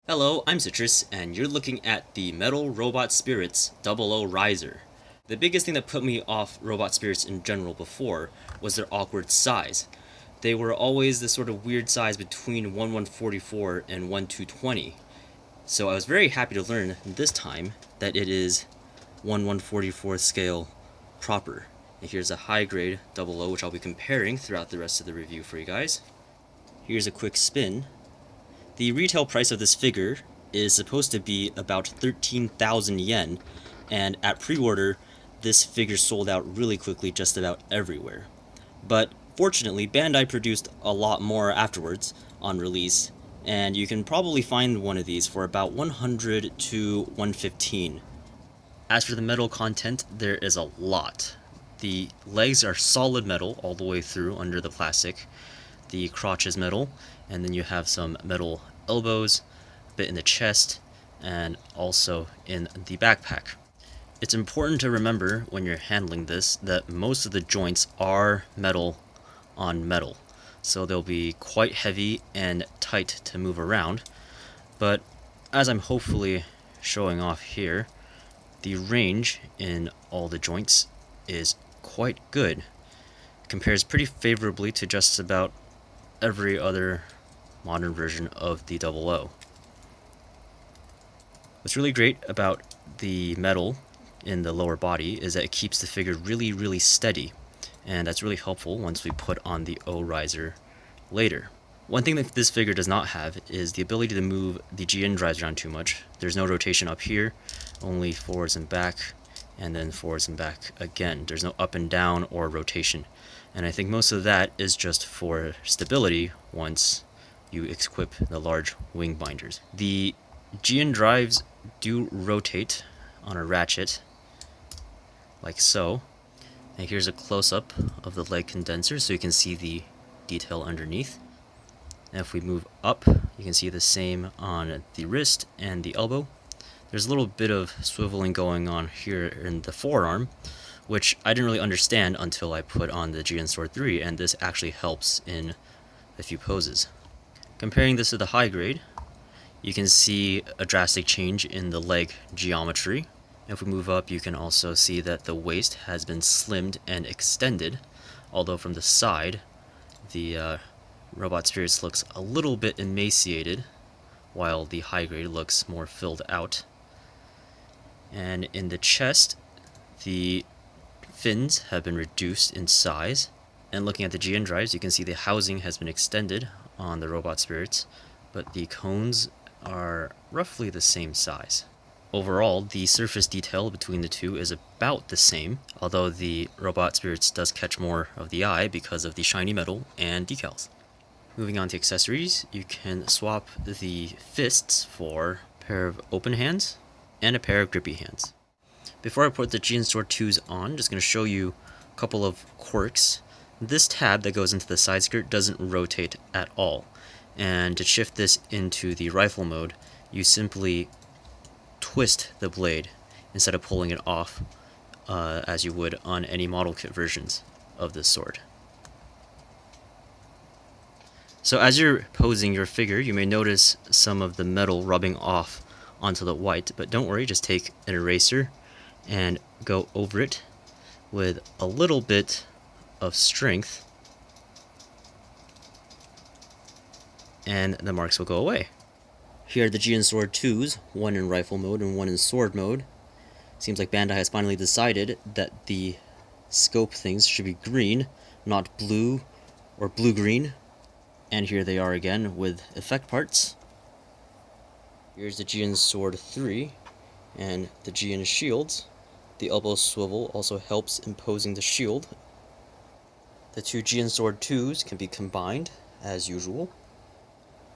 Hello, I'm Citrus, and you're looking at the Metal Robot Spirits 00 Riser. The biggest thing that put me off Robot Spirits in general before was their awkward size. They were always this sort of weird size between 1144 and 1220. So I was very happy to learn this time that it is 1144 scale proper. And here's a high grade 00, which I'll be comparing throughout the rest of the review for you guys. Here's a quick spin. The retail price of this figure is supposed to be about 13,000 yen, and at pre-order, this figure sold out really quickly just about everywhere. But fortunately, Bandai produced a lot more afterwards on release, and you can probably find one of these for about 100 to 115. As for the metal content, there is a lot. The legs are solid metal all the way through under the plastic. The crotch is metal, and then you have some metal elbows, a bit in the chest, and also in the backpack. It's important to remember when you're handling this that most of the joints are metal on metal, so they'll be quite heavy and tight to move around, but as I'm hopefully showing off here, the range in all the joints is quite good. It compares pretty favorably to just about every other modern version of the 00. What's really great about the metal in the lower body is that it keeps the figure really steady, and that's really helpful once we put on the O riser later. One thing that this figure does not have is the ability to move the GN drives around too much. There's no rotation up here, only forwards and back, and then forwards and back again. There's no up and down or rotation. And I think most of that is just for stability once you equip the large wing binders. The GN drives do rotate on a ratchet, like so. And here's a close-up of the leg condenser so you can see the detail underneath. And if we move up, you can see the same on the wrist and the elbow. There's a little bit of swiveling going on here in the forearm, which I didn't really understand until I put on the GN Sword 3, and this actually helps in a few poses. Comparing this to the high grade, you can see a drastic change in the leg geometry. If we move up, you can also see that the waist has been slimmed and extended, although from the side, the Robot Spirits looks a little bit emaciated, while the high grade looks more filled out. And in the chest, the fins have been reduced in size, and looking at the GN drives, you can see the housing has been extended on the Robot Spirits, but the cones are roughly the same size. Overall, the surface detail between the two is about the same, although the Robot Spirits does catch more of the eye because of the shiny metal and decals. Moving on to accessories, you can swap the fists for a pair of open hands and a pair of grippy hands. Before I put the GN Sword 2s on, I'm just going to show you a couple of quirks. This tab that goes into the side skirt doesn't rotate at all, and to shift this into the rifle mode, you simply twist the blade instead of pulling it off as you would on any model kit versions of this sword. So as you're posing your figure, you may notice some of the metal rubbing off onto the white, but don't worry, just take an eraser and go over it with a little bit of strength, and the marks will go away. Here are the GN Sword 2s, one in rifle mode and one in sword mode. Seems like Bandai has finally decided that the scope things should be green, not blue or blue-green. And here they are again with effect parts. Here's the GN Sword 3 and the GN shields. The elbow swivel also helps in posing the shield. The two GN Sword 2s can be combined, as usual.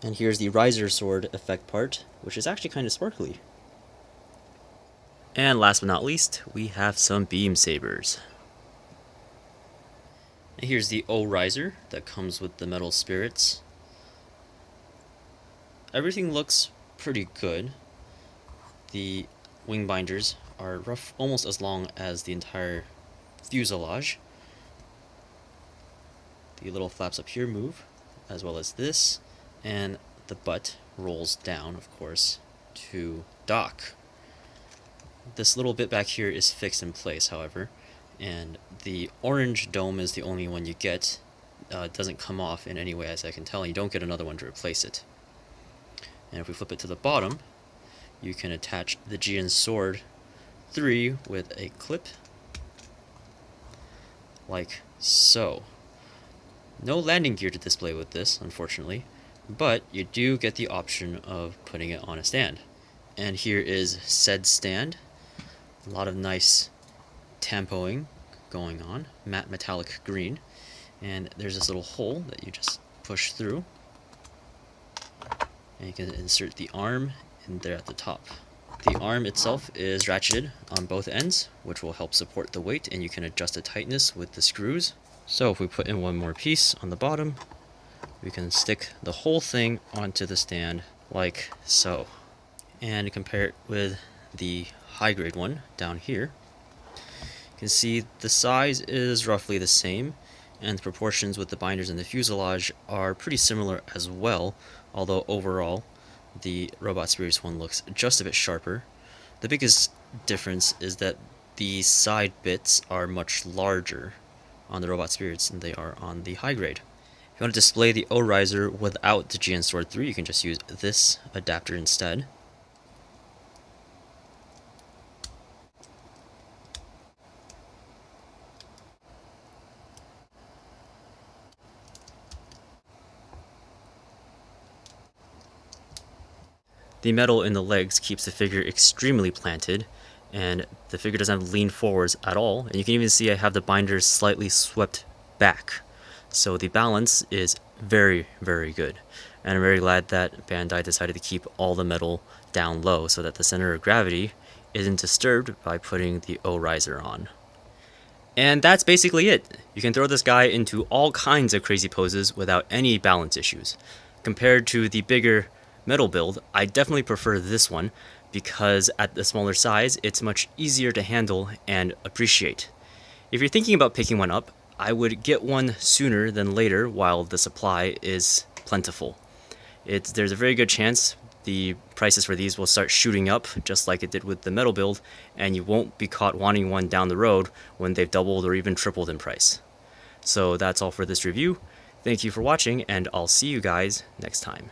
And here's the Riser Sword effect part, which is actually kind of sparkly. And last but not least, we have some beam sabers. And here's the O Riser that comes with the metal spirits. Everything looks pretty good. The wing binders are almost as long as the entire fuselage. The little flaps up here move, as well as this, and the butt rolls down, of course, to dock. This little bit back here is fixed in place, however, and the orange dome is the only one you get. It doesn't come off in any way, as I can tell, and you don't get another one to replace it. And if we flip it to the bottom, you can attach the Jian Sword 3 with a clip, like so. No landing gear to display with this, unfortunately, but you do get the option of putting it on a stand. And here is said stand. A lot of nice tampoing going on, matte metallic green. And there's this little hole that you just push through. And you can insert the arm in there at the top. The arm itself is ratcheted on both ends, which will help support the weight, and you can adjust the tightness with the screws. So if we put in one more piece on the bottom, we can stick the whole thing onto the stand like so. And compare it with the high grade one down here. You can see the size is roughly the same, and the proportions with the binders and the fuselage are pretty similar as well, although overall the Robot Spirits one looks just a bit sharper. The biggest difference is that the side bits are much larger on the Robot Spirits than they are on the high grade. If you want to display the O-Riser without the Jian Sword 3, you can just use this adapter instead. The metal in the legs keeps the figure extremely planted, and the figure doesn't have lean forwards at all. And you can even see I have the binders slightly swept back. So the balance is very, very good. And I'm very glad that Bandai decided to keep all the metal down low so that the center of gravity isn't disturbed by putting the O-Riser on. And that's basically it. You can throw this guy into all kinds of crazy poses without any balance issues. Compared to the bigger metal build, I definitely prefer this one because at the smaller size, it's much easier to handle and appreciate. If you're thinking about picking one up, I would get one sooner than later while the supply is plentiful. There's a very good chance the prices for these will start shooting up just like it did with the metal build, and you won't be caught wanting one down the road when they've doubled or even tripled in price. So that's all for this review. Thank you for watching, and I'll see you guys next time.